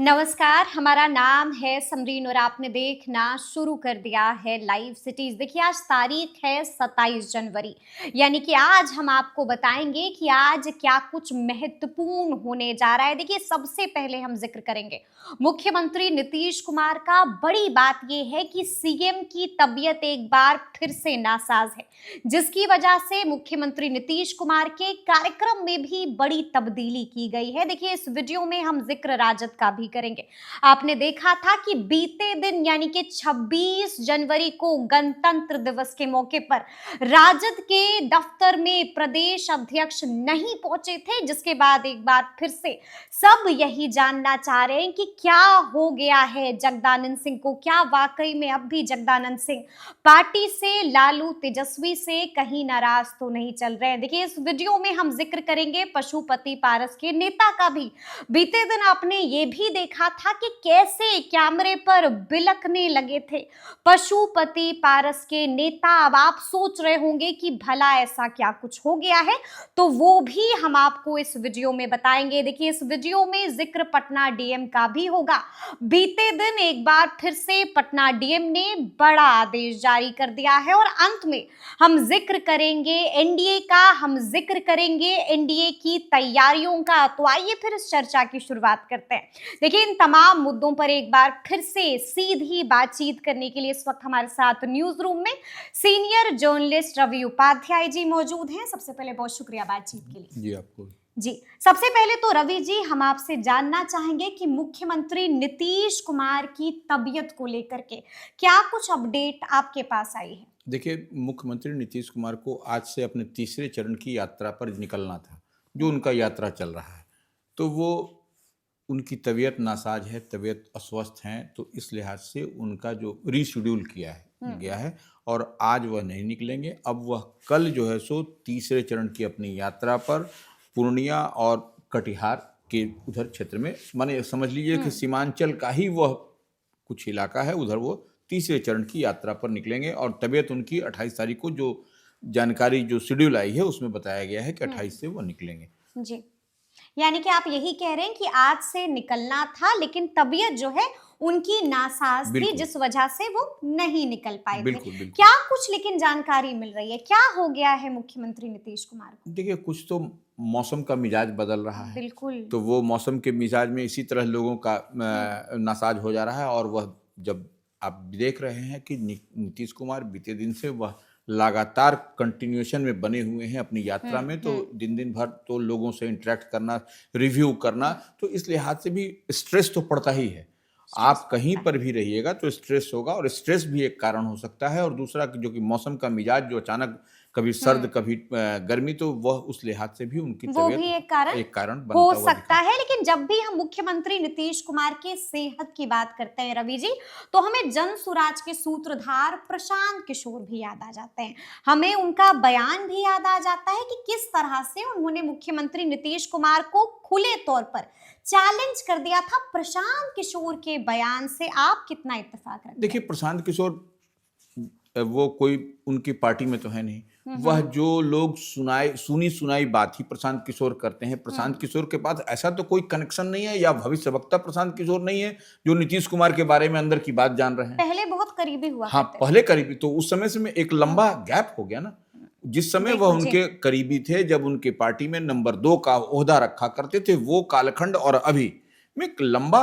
नमस्कार, हमारा नाम है समरीन और आपने देखना शुरू कर दिया है लाइव सिटीज। देखिए आज तारीख है 27 जनवरी, यानी कि आज हम आपको बताएंगे कि आज क्या कुछ महत्वपूर्ण होने जा रहा है। देखिए सबसे पहले हम जिक्र करेंगे मुख्यमंत्री नीतीश कुमार का। बड़ी बात यह है कि सीएम की तबीयत एक बार फिर से नासाज है, जिसकी वजह से मुख्यमंत्री नीतीश कुमार के कार्यक्रम में भी बड़ी तब्दीली की गई है। देखिए इस वीडियो में हम जिक्र राजद का भी करेंगे। आपने देखा था कि बीते दिन यानी कि 26 जनवरी को गणतंत्र दिवस के मौके पर राजद के दफ्तर में प्रदेश अध्यक्ष नहीं पहुंचे थे, जिसके बाद एक बार फिर से सब यही जानना चाह रहे हैं कि क्या हो गया है जगदानंद सिंह को। क्या वाकई में अब भी जगदानंद सिंह पार्टी से, लालू तेजस्वी से कहीं नाराज तो नहीं चल रहे हैं। देखिए इस वीडियो में हम जिक्र करेंगे पशुपति पारस के नेता का भी। बीते दिन आपने ये भी देखा था कि कैसे कैमरे पर बिलखने लगे थे पशुपति पारस के नेता। अब आप सोच रहे होंगे कि भला ऐसा क्या कुछ हो गया है, तो वो भी हम आपको इस वीडियो में बताएंगे। देखिए इस वीडियो में जिक्र पटना डीएम का भी होगा। बीते दिन एक बार फिर से पटना डीएम ने बड़ा आदेश जारी कर दिया है और अंत में हम जिक्र करेंगे एनडीए का, हम जिक्र करेंगे एनडीए की तैयारियों का। तो आइए फिर इस चर्चा की शुरुआत करते हैं। देखिए इन तमाम मुद्दों पर एक बार फिर से सीधी बातचीत करने के लिए इस वक्त हमारे साथ न्यूज रूम में सीनियर जर्नलिस्ट रवि उपाध्याय जी मौजूद हैं। सबसे पहले बहुत शुक्रिया बातचीत के लिए। जी आपको। जी सबसे पहले तो रवि जी हम आपसे जानना चाहेंगे कि मुख्यमंत्री नीतीश कुमार की तबीयत को लेकर के क्या कुछ अपडेट आपके पास आई है। देखिए मुख्यमंत्री नीतीश कुमार को आज से अपने तीसरे चरण की यात्रा पर निकलना था, जो उनका यात्रा चल रहा है, तो वो उनकी तबीयत नासाज है, तबीयत अस्वस्थ है, तो इस लिहाज से उनका जो रीशेड्यूल किया है गया है और आज वह नहीं निकलेंगे। अब वह कल जो है सो तीसरे चरण की अपनी यात्रा पर पूर्णिया और कटिहार के उधर क्षेत्र में, माने समझ लीजिए कि सीमांचल का ही वह कुछ इलाका है, उधर वो तीसरे चरण की यात्रा पर निकलेंगे। और तबीयत उनकी 28 तारीख को जो जानकारी जो शेड्यूल आई है उसमें बताया गया है कि 28 से वो निकलेंगे। जी यानी कि आप यही कह रहे हैं कि आज से निकलना था, लेकिन तबीयत जो है उनकी नासाज थी, जिस वजह से वो नहीं निकल पाए थे। बिल्कुल। क्या कुछ लेकिन जानकारी मिल रही है, क्या हो गया है मुख्यमंत्री नीतीश कुमार को? देखिए कुछ तो मौसम का मिजाज बदल रहा है, बिल्कुल। तो वो मौसम के मिजाज में इसी तरह लोगों का नासाज हो जा रहा है। और वह जब आप देख रहे हैं कि नीतीश कुमार बीते दिन से वह लगातार कंटिन्यूएशन में बने हुए हैं अपनी यात्रा में, तो दिन भर तो लोगों से इंटरेक्ट करना, रिव्यू करना, तो इस लिहाज से भी स्ट्रेस तो पड़ता ही है। आप कहीं पर भी रहिएगा तो स्ट्रेस होगा, और स्ट्रेस भी एक कारण हो सकता है। और दूसरा जो कि मौसम का मिजाज जो अचानक कभी सर्द कभी गर्मी, तो वह उस लिहाज से भी उनकी वो भी एक कारण बनता हो हुआ सकता है। लेकिन जब भी हम मुख्यमंत्री नीतीश कुमार के सेहत की बात करते हैं रवि जी, तो हमें जन सुराज के सूत्रधार प्रशांत किशोर भी याद आ जाते हैं। हमें उनका बयान भी याद आ जाता है कि किस तरह से उन्होंने मुख्यमंत्री नीतीश कुमार को खुले तौर पर चैलेंज कर दिया था। प्रशांत किशोर के बयान से आप कितना इत्तेफाक रखते हैं? देखिए प्रशांत किशोर वो कोई उनकी पार्टी में तो है नहीं, वह जो लोग सुनी सुनाई बात ही प्रशांत किशोर करते हैं। प्रशांत किशोर के पास ऐसा तो कोई कनेक्शन नहीं है, या भविष्य वक्ता प्रशांत किशोर नहीं है जो नीतीश कुमार के बारे में अंदर की बात जान रहे हैं। पहले बहुत करीबी हुआ। हाँ पहले करीबी, तो उस समय से में एक लंबा गैप हो गया ना। जिस समय वह उनके करीबी थे, जब उनके पार्टी में नंबर 2 का ओहदा रखा करते थे, वो कालखंड और अभी में एक लंबा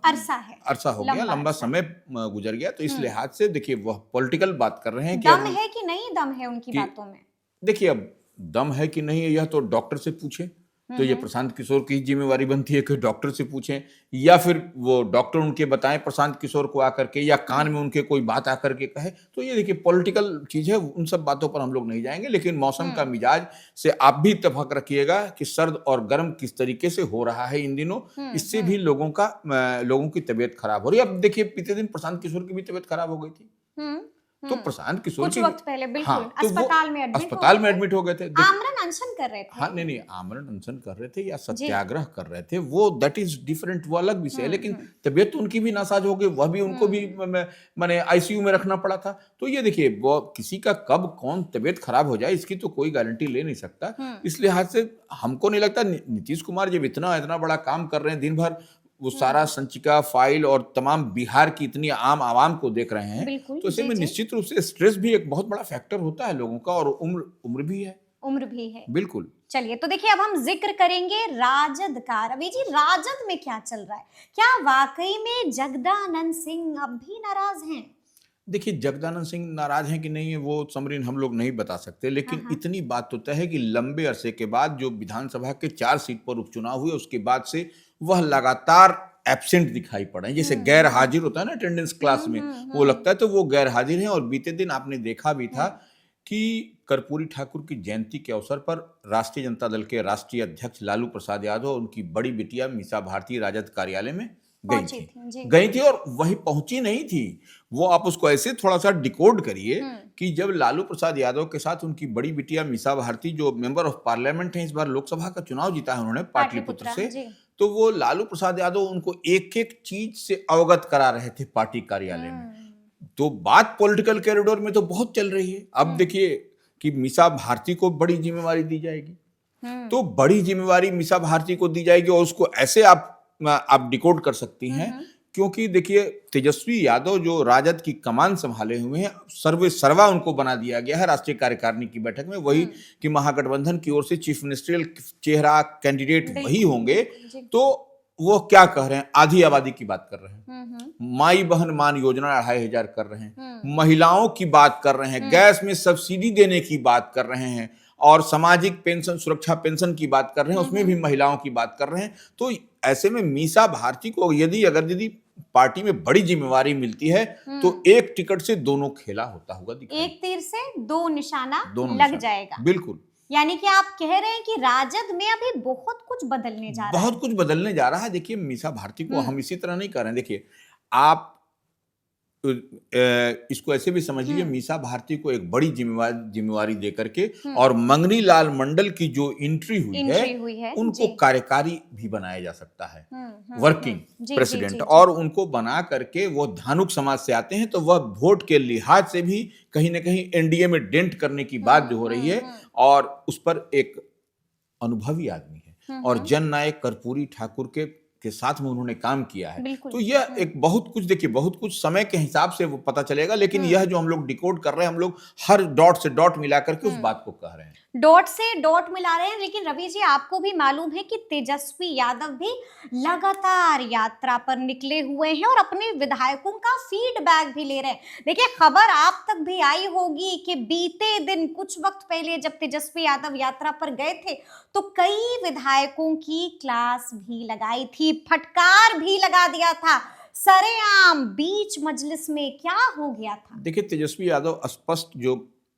अरसा हो गया, लंबा समय गुजर गया। तो इस लिहाज से देखिए वह पॉलिटिकल बात कर रहे हैं कि दम है कि नहीं दम है उनकी बातों में। देखिए अब दम है कि नहीं है यह तो डॉक्टर से पूछे, तो ये प्रशांत किशोर की जिम्मेवारी बनती है कि डॉक्टर से पूछें, या फिर वो डॉक्टर उनके बताएं प्रशांत किशोर को आकर के, या कान में उनके कोई बात आकर के कहे। तो ये देखिए पॉलिटिकल चीज है, उन सब बातों पर हम लोग नहीं जाएंगे। लेकिन मौसम का मिजाज से आप भी इत्तेफाक रखिएगा कि सर्द और गर्म किस तरीके से हो रहा है इन दिनों, इससे भी लोगों की तबीयत खराब हो रही है। अब देखिए बीते दिन प्रशांत किशोर की भी तबीयत खराब हो गई थी, तो प्रशांत किशोर कुछ वक्त पहले बिल्कुल हाँ, तो अस्पताल में एडमिट हो गए थे। आमरण अनशन कर रहे थे। हाँ नहीं आमरण अनशन कर रहे थे या सत्याग्रह कर रहे थे, वो दैट इज डिफरेंट, वो अलग विषय है। लेकिन तबीयत तो उनकी भी नासाज हो गई, वह भी उनको भी मैंने आईसीयू में रखना पड़ा था। तो ये देखिए वो किसी का कब कौन तबीयत खराब हो जाए इसकी तो कोई गारंटी ले नहीं सकता। इस लिहाज से हमको नहीं लगता नीतीश कुमार जब इतना बड़ा काम कर रहे हैं दिन भर, वो सारा संचिका फाइल और तमाम बिहार की इतनी आम आवाम को देख रहे हैं, बिल्कुल, तो ऐसे जी, में जी। निश्चित रूप से स्ट्रेस भी एक बहुत बड़ा फैक्टर होता है लोगों का, और उम्र उम्र भी है। उम्र भी है। बिल्कुल। चलिए, तो देखिए अब हम ज़िक्र करेंगे राजद का। रवि जी, राजद में क्या चल रहा है? क्या वाक़ई में जगदानंद सिंह अब भी नाराज़ हैं? देखिए, जगदानंद सिंह नाराज हैं कि नहीं है वो समरीन हम लोग नहीं बता सकते, हाँ, लेकिन हाँ। इतनी बात तो तय है कि लंबे अरसे के बाद जो विधानसभा के 4 सीट पर उपचुनाव हुए, उसके बाद से वह लगातार एब्सेंट दिखाई पड़े हैं। जैसे हुँ, गैर हुँ। हाजिर होता है ना अटेंडेंस क्लास में, वो हुँ। लगता है तो वो गैर हाजिर हैं। और बीते दिन आपने देखा भी था हुँ। कि कर्पूरी ठाकुर की जयंती के अवसर पर राष्ट्रीय जनता दल के राष्ट्रीय अध्यक्ष लालू प्रसाद यादव और उनकी बड़ी बिटिया मीसा भारती राजद कार्यालय में गई पहुँची थी। थी, जी। गई थी और वहीं पहुंची नहीं थी। वो आप उसको ऐसे थोड़ा-सा डिकोड करिए हुँ। कि जब लालू प्रसाद यादव के साथ उनकी बड़ी बिटिया मीसा भारती, जो मेंबर ऑफ पार्लियामेंट हैं, इस बार लोकसभा का चुनाव जीता है उन्होंने पाटलिपुत्र पाटलिपुत्रा, से, जी। तो वो लालू प्रसाद यादव उनको एक-एक चीज से अवगत करा रहे थे पार्टी कार्यालय में। हुँ। तो बात पॉलिटिकल कॉरिडोर में तो बहुत चल रही है। अब हुँ। देखिए कि मीसा भारती को बड़ी जिम्मेवारी दी जाएगी। तो हुँ। बड़ी जिम्मेवारी मीसा भारती को दी जाएगी और उसको ऐसे आप डिकोड कर सकती हुँ, हैं, हुँ। क्योंकि देखिए तेजस्वी यादव जो राजद की कमान संभाले हुए हैं, सर्वे सर्वा उनको बना दिया गया है राष्ट्रीय कार्यकारिणी की बैठक में, वही हुँ। कि महागठबंधन की ओर से चीफ मिनिस्ट्रियल चेहरा कैंडिडेट वही बिल्कुल, होंगे। बिल्कुल, जी। तो वो क्या कह रहे हैं, आधी आबादी की बात कर रहे हैं, हुँ, हुँ। माई बहन मान योजना 2500 कर रहे हैं, हुँ। महिलाओं की बात कर रहे हैं, हुँ। गैस में सब्सिडी देने की बात कर रहे हैं, और सामाजिक पेंशन सुरक्षा पेंशन की बात कर रहे हैं, हुँ, उसमें हुँ। भी महिलाओं की बात कर रहे हैं। तो ऐसे में मीसा भारती को यदि पार्टी में बड़ी जिम्मेवारी मिलती है, तो हुँ। एक टिकट से दोनों खेला होता हुआ दिखाई, एक तीर से दो निशाना दोनों लग निशान। जाएगा। बिल्कुल, यानी कि आप कह रहे हैं कि राजद में अभी बहुत कुछ बदलने जा रहा बहुत है। कुछ बदलने जा रहा है। देखिए मीसा भारती को हुँ। हम इसी तरह नहीं कर रहे हैं। देखिए आप इसको ऐसे भी समझ लीजिए, हुँ। मीसा भारती को एक बड़ी जिम्मेवारी दे करके, हुँ। और मंगनी लाल मंडल की जो एंट्री हुई है, एंट्री हुई है, उनको जी। कार्यकारी भी बनाया जा सकता है, हुँ, हुँ, वर्किंग हुँ। जी, जी, प्रेसिडेंट। जी, जी। और उनको बना करके वो धानुक समाज से आते हैं, तो वह वोट के लिहाज से भी कहीं ना कहीं एनडीए में डेंट करने की बात हुँ, जो हो रही हुँ, है, हुँ। और उस पर एक अनुभवी आदमी है, हुँ, और हुँ। जननायक कर्पूरी ठाकुर के साथ में उन्होंने काम किया है। बिल्कुल। तो यह हुँ। एक बहुत कुछ, देखिए बहुत कुछ समय के हिसाब से वो पता चलेगा, लेकिन हुँ। यह जो हम लोग डिकोड कर रहे हैं, हम लोग हर डॉट से डॉट मिला करके उस हुँ। बात को कह रहे हैं। डॉट से डॉट मिला रहे हैं, लेकिन रवि जी आपको भी मालूम है कि तेजस्वी यादव भी लगातार यात्रा पर निकले हुए हैं और अपने विधायकों का फीडबैक भी ले रहे हैं। देखिए, खबर आप तक भी आई होगी कि बीते दिन कुछ वक्त पहले जब तेजस्वी यादव यात्रा पर गए थे, तो कई विधायकों की क्लास भी लगाई थी, फटकार भी लगा दिया था सरेआम बीच मजलिस में। क्या हो गया था? देखिए तेजस्वी यादव स्पष्ट जो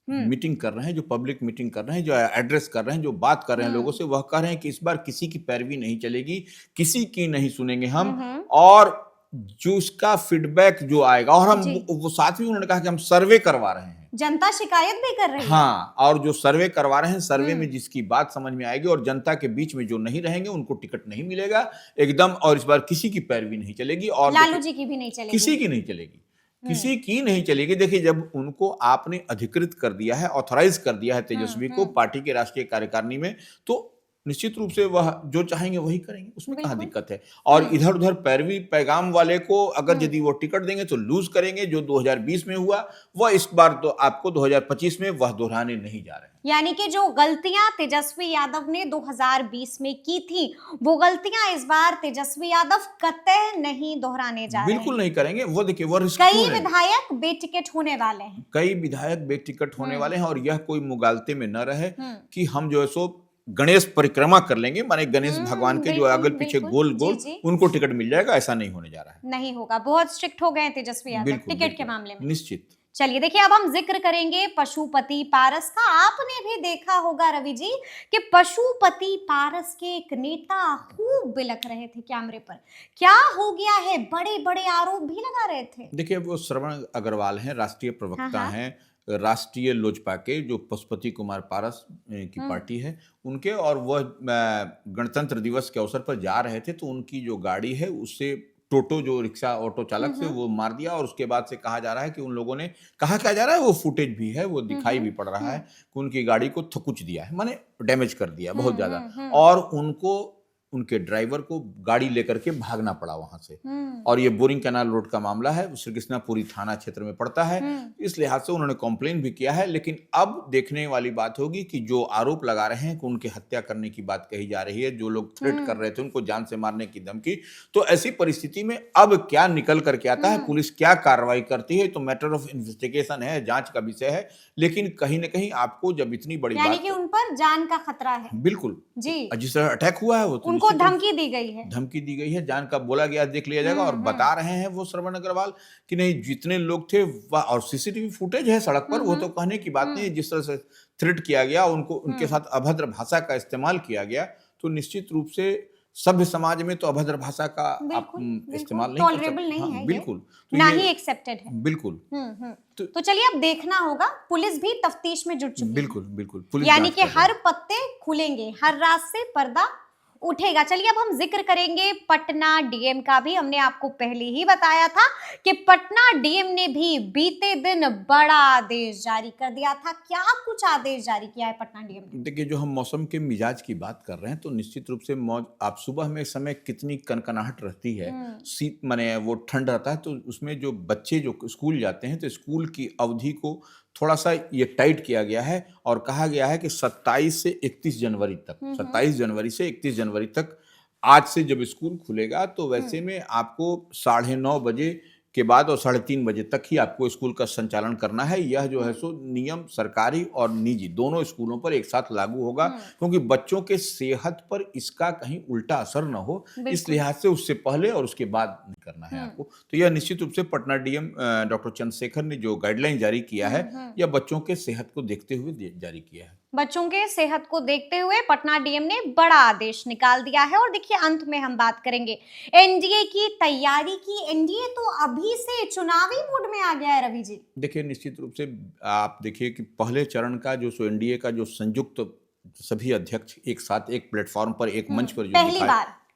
हुँ। मीटिंग कर रहे हैं, जो पब्लिक मीटिंग कर रहे हैं, जो एड्रेस कर रहे हैं, जो बात कर रहे हैं लोगों हुँ। से, वह कह रहे हैं कि इस बार किसी की पैरवी नहीं चलेगी, किसी की नहीं सुनेंगे हुँ, हम, हुँ। और जो उसका फीडबैक जो आएगा, और हम जी। वो साथ ही उन्होंने कहा कि हम सर्वे करवा रहे हैं। जनता शिकायत भी कर रही है। हाँ, और जो सर्वे करवा रहे हैं, सर्वे हुँ। में जिसकी बात समझ में आएगी और जनता के बीच में जो नहीं रहेंगे, उनको टिकट नहीं मिलेगा एकदम, और इस बार किसी की पैरवी नहीं चलेगी। और लालू देखिए जी की भी नहीं चलेगी। किसी की नहीं चलेगी, हुँ। किसी की नहीं चलेगी। देखिए जब उनको आपने अधिकृत कर दिया है, ऑथराइज कर दिया है हुँ, तेजस्वी को हुँ। पार्टी के राष्ट्रीय कार्यकारिणी में, तो निश्चित रूप से वह जो चाहेंगे वही करेंगे, उसमें कहाँ बिल्कुल। दिक्कत है। और हुँ। इधर उधर पैरवी पैगाम वाले को अगर हुँ। यदि वो टिकट देंगे तो लूज करेंगे। जो 2020 में हुआ, वह इस बार तो आपको 2025 में वह दोहराने नहीं जा रहे हैं। यानी कि जो गलतियां तेजस्वी यादव ने 2020 में की थी, वो गलतियां इस बार तेजस्वी यादव कतई नहीं दोहराने जा रहे बिल्कुल हैं। नहीं करेंगे। वो देखिए वो रिस्क कई क्यों लेंगे। विधायक बेटिकट होने वाले हैं। कई विधायक बेटिकट होने हुँ। वाले हैं, और यह कोई मुगालते में न रहे हुँ। कि हम जो है सो गणेश परिक्रमा कर लेंगे, माने गणेश भगवान के जो बिल्कुल, अगल पीछे बिल्कुल। गोल जी, गोल जी। उनको टिकट मिल जाएगा, ऐसा नहीं होने जा रहा है। नहीं होगा। बहुत स्ट्रिक्ट हो गए हैं तेजस्वी यादव बिल्कुल टिकट के बिल्कुल मामले में। निश्चित। चलिए, देखिए अब हम जिक्र करेंगे पशुपति पारस का। आपने भी देखा होगा रवि जी कि पशुपति पारस के एक नेता खूब बिलख रहे थे कैमरे पर। क्या हो गया है? बड़े बड़े आरोप भी लगा रहे थे। देखिए वो श्रवण अग्रवाल हैं, राष्ट्रीय हाँ, प्रवक्ता हाँ। हैं, राष्ट्रीय लोजपा के, जो पशुपति कुमार पारस की हुँ। पार्टी है उनके, और वह गणतंत्र दिवस के अवसर पर जा रहे थे, तो उनकी जो गाड़ी है उससे टोटो जो रिक्शा ऑटो चालक से वो मार दिया। और उसके बाद से कहा जा रहा है कि उन लोगों ने, कहा क्या जा रहा है, वो फुटेज भी है, वो दिखाई भी पड़ रहा है कि उनकी गाड़ी को थकुच दिया है, माने डैमेज कर दिया बहुत ज्यादा। और उनको उनके ड्राइवर को गाड़ी लेकर के भागना पड़ा वहां से। और ये बोरिंग कैनाल रोड का मामला है, श्री कृष्णापुरी थाना क्षेत्र में पड़ता है। इस लिहाज से उन्होंने कंप्लेन भी किया है। लेकिन अब देखने वाली बात होगी कि जो आरोप लगा रहे हैं कि उनकी हत्या करने की बात कही जा रही है, जो लोग थ्रेट कर रहे थे उनको जान से मारने की धमकी, तो ऐसी परिस्थिति में अब क्या निकल करके आता है, पुलिस क्या कार्रवाई करती है, तो मैटर ऑफ इन्वेस्टिगेशन है, जांच का विषय है। लेकिन कहीं ना कहीं आपको जब इतनी बड़ी यानी बात, कि उन पर जान का खतरा है। बिल्कुल जी, जिस तरह अटैक हुआ है वो तो उनको निश्चित रूप धमकी दी गई है। धमकी दी गई है, जान का बोला गया देख लिया जाएगा। और बता रहे हैं वो श्रवण अग्रवाल कि नहीं, जितने लोग थे और सीसीटीवी फुटेज है सड़क पर, वो तो कहने की बात नहीं है। जिस तरह से थ्रेट किया गया, उनको उनके साथ अभद्र भाषा का इस्तेमाल किया गया, तो निश्चित रूप से सभ्य समाज में तो अभद्र भाषा का आप इस्तेमाल नहीं कर टॉलरेबल सकते। नहीं हाँ, है, बिल्कुल, तो ना ही एक्सेप्टेड है। बिल्कुल। तो चलिए अब देखना होगा, पुलिस भी तफ्तीश में जुट चुकी बिल्कुल है। बिल्कुल, पुलिस यानी जांच कि कर रही हर पत्ते खुलेंगे, हर रात से पर्दा उठेगा। चलिए अब हम जिक्र करेंगे पटना डीएम का भी। हमने आपको पहले ही बताया था कि पटना डीएम ने भी बीते दिन बड़ा आदेश जारी कर दिया था। क्या कुछ आदेश जारी किया है पटना डीएम ने? देखिए, जो हम मौसम के मिजाज की बात कर रहे हैं, तो निश्चित रूप से आप सुबह में इस समय कितनी कनकनाहट रहती है, शीत माने वो ठंड रहता है, तो उसमें जो बच्चे जो स्कूल जाते हैं, तो स्कूल की अवधि को थोड़ा सा ये टाइट किया गया है और कहा गया है कि 27 से 31 जनवरी तक, 27 जनवरी से 31 जनवरी तक, आज से जब स्कूल खुलेगा तो वैसे में आपको 9:30 बजे के बाद और 3:30 बजे तक ही आपको स्कूल का संचालन करना है। यह जो है सो नियम सरकारी और निजी दोनों स्कूलों पर एक साथ लागू होगा, क्योंकि बच्चों के सेहत पर इसका कहीं उल्टा असर न हो, इस लिहाज से उससे पहले और उसके बाद नहीं करना है आपको। तो यह निश्चित रूप से पटना डीएम डॉक्टर चंद्रशेखर ने जो गाइडलाइन जारी किया है, यह बच्चों के सेहत को देखते हुए जारी किया है। बच्चों के सेहत को देखते हुए पटना डीएम ने बड़ा आदेश निकाल दिया है। और देखिए, अंत में हम बात करेंगे एनडीए की तैयारी की। एनडीए तो अभी से चुनावी मूड में आ गया है रवि जी। देखिए, निश्चित रूप से आप देखिए कि पहले चरण का जो एनडीए का जो संयुक्त सभी अध्यक्ष एक साथ एक प्लेटफॉर्म पर, एक मंच पर जो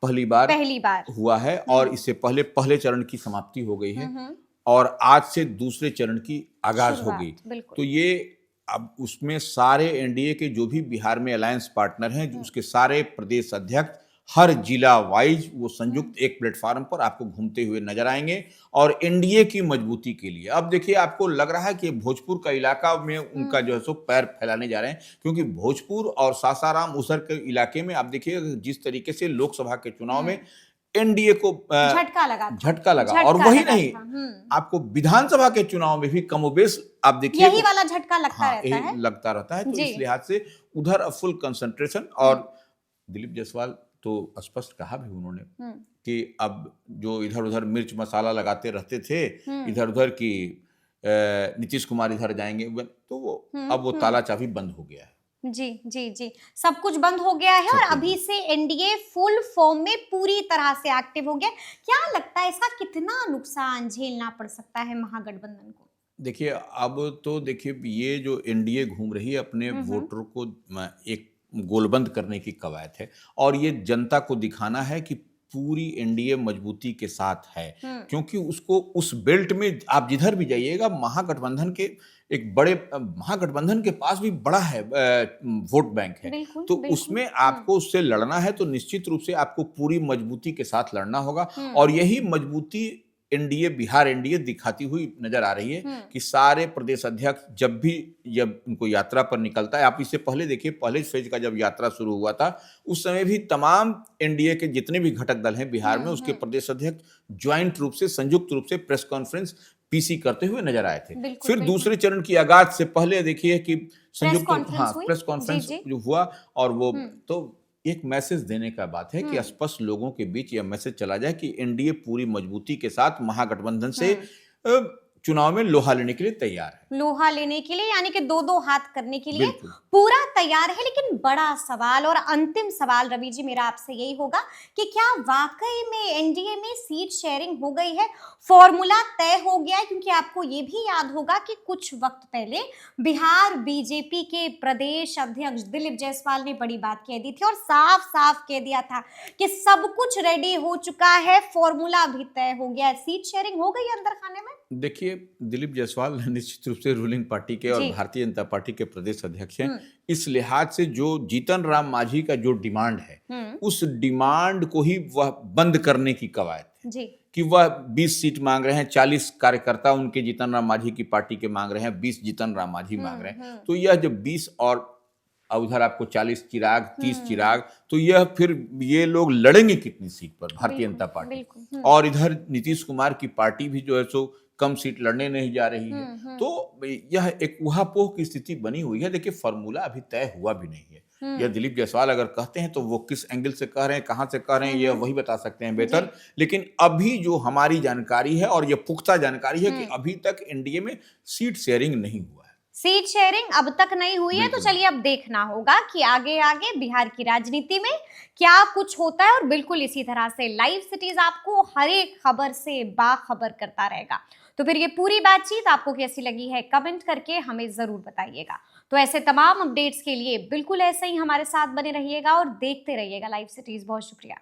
पहली बार हुआ है, और इससे पहले चरण की समाप्ति हो गई है और आज से दूसरे चरण की आगाज हो गई। तो ये अब उसमें सारे एनडीए के जो भी बिहार में अलायंस पार्टनर हैं, उसके सारे प्रदेश अध्यक्ष हर जिला वाइज वो संयुक्त एक प्लेटफॉर्म पर आपको घूमते हुए नजर आएंगे और एनडीए की मजबूती के लिए। अब देखिए, आपको लग रहा है कि भोजपुर का इलाका में उनका जो है सो पैर फैलाने जा रहे हैं, क्योंकि भोजपुर और सासाराम उसर के इलाके में आप देखिए जिस तरीके से लोकसभा के चुनाव में एनडीए को झटका लगा और वही नहीं, आपको विधानसभा के चुनाव में भी कमोबेश आप देखिए यही वाला झटका लगता रहता है। तो इस लिहाज से उधर फुल कंसंट्रेशन। और दिलीप जायसवाल तो स्पष्ट कहा भी उन्होंने कि अब जो इधर उधर मिर्च मसाला लगाते रहते थे इधर उधर की नीतीश कुमार इधर जाएंगे, तो वो अब वो ताला चाबी बंद हो गया है। जी जी जी, सब कुछ बंद हो गया है और अभी से एनडीए फुल फॉर्म में पूरी तरह से एक्टिव हो गया। क्या लगता है इसका कितना नुकसान झेलना पड़ सकता है महागठबंधन को? देखिए, अब तो देखिए, ये जो एनडीए घूम रही है अपने वोटरों को एक गोलबंद करने की कवायद है और ये जनता को दिखाना है कि पूरी एनडीए मजबूती के साथ है, क्योंकि उसको उस बेल्ट में आप जिधर भी जाइएगा, महागठबंधन के पास भी बड़ा है वोट बैंक है, तो उसमें आपको उससे लड़ना है तो निश्चित रूप से आपको पूरी मजबूती के साथ लड़ना होगा। और यही मजबूती बिहार एनडीए दिखाती हुई नजर आ रही है कि सारे प्रदेश अध्यक्ष जब उनको यात्रा पर निकलता है, आप इससे पहले देखिए, पहले फेज का जब यात्रा शुरू हुआ था उस समय भी तमाम एनडीए के जितने भी घटक दल हैं बिहार में, उसके प्रदेश अध्यक्ष ज्वाइंट रूप से, संयुक्त रूप से प्रेस कॉन्फ्रेंस पीसी करते हुए नजर आए थे। फिर दूसरे चरण की आगाज से पहले देखिए कि संयुक्त प्रेस कॉन्फ्रेंस जो हुआ और वो तो एक मैसेज देने का बात है कि स्पष्ट लोगों के बीच यह मैसेज चला जाए कि एनडीए पूरी मजबूती के साथ महागठबंधन से चुनाव में लोहा लेने के लिए तैयार है। लोहा लेने के लिए यानी कि दो हाथ करने के लिए पूरा तैयार है। लेकिन बड़ा सवाल और अंतिम सवाल रवि जी मेरा आपसे यही होगा कि क्या वाकई में एनडीए में सीट शेयरिंग हो गई है, फॉर्मूला तय हो गया है? क्योंकि आपको ये भी याद होगा कि कुछ वक्त पहले बिहार बीजेपी के प्रदेश अध्यक्ष दिलीप जायसवाल ने बड़ी बात कह दी थी और साफ साफ कह दिया था कि सब कुछ रेडी हो चुका है, फॉर्मूला भी तय हो गया है। सीट शेयरिंग हो गई अंदर खाने में? देखिए, दिलीप जायसवाल निश्चित रूप से रूलिंग पार्टी के और जी। भारतीय जनता पार्टी के प्रदेश अध्यक्ष हैं। हुँ, इस लिहाज से जो जीतन राम मांझी का जो डिमांड है, हुँ, उस डिमांड को ही वह बंद करने की कवायद है जी। कि वह 20 सीट मांग रहे हैं, 40 कार्यकर्ता उनके जीतन राम मांझी की पार्टी के मांग रहे हैं, 20 जीतन राम मांझी मांग हुँ, रहे हैं। हुँ, तो यह जब 20 और उधर आपको 40 चिराग, 30 हुँ, चिराग, तो यह फिर ये लोग लड़ेंगे कितनी सीट पर, भारतीय बिल्कुल, जनता पार्टी। बिल्कुल। हुँ, और इधर नीतीश कुमार की पार्टी भी जो है सो कम सीट लड़ने नहीं जा रही है। हुँ, हुँ, तो यह एक ऊहापोह की स्थिति बनी हुई है। देखिए, फ़ॉर्मूला अभी तय हुआ भी नहीं है। यह हुँ, दिलीप जायसवाल अगर कहते हैं तो वो किस एंगल से कह रहे हैं, कहाँ से कह रहे हुँ, हैं, यह हुँ, वही बता सकते हैं जी। बेहतर। लेकिन अभी जो हमारी जानकारी है और ये पुख्ता जानकारी है कि हुँ। अभी तक एनडीए में सीट शेयरिंग नहीं हुआ है। सीट शेयरिंग अब तक नहीं हुई है, तो बिल्कुल नहीं। चलिए अब देखना होगा कि आगे आगे बिहार की राजनीति में क्या कुछ होता है, और बिल्कुल इसी तरह से लाइव सिटीज आपको हर एक खबर से बाखबर करता रहेगा। तो फिर ये पूरी बातचीत आपको कैसी लगी है, कमेंट करके हमें जरूर बताइएगा। तो ऐसे तमाम अपडेट्स के लिए बिल्कुल ऐसे ही हमारे साथ बने रहिएगा और देखते रहिएगा लाइव सिटीज। बहुत शुक्रिया।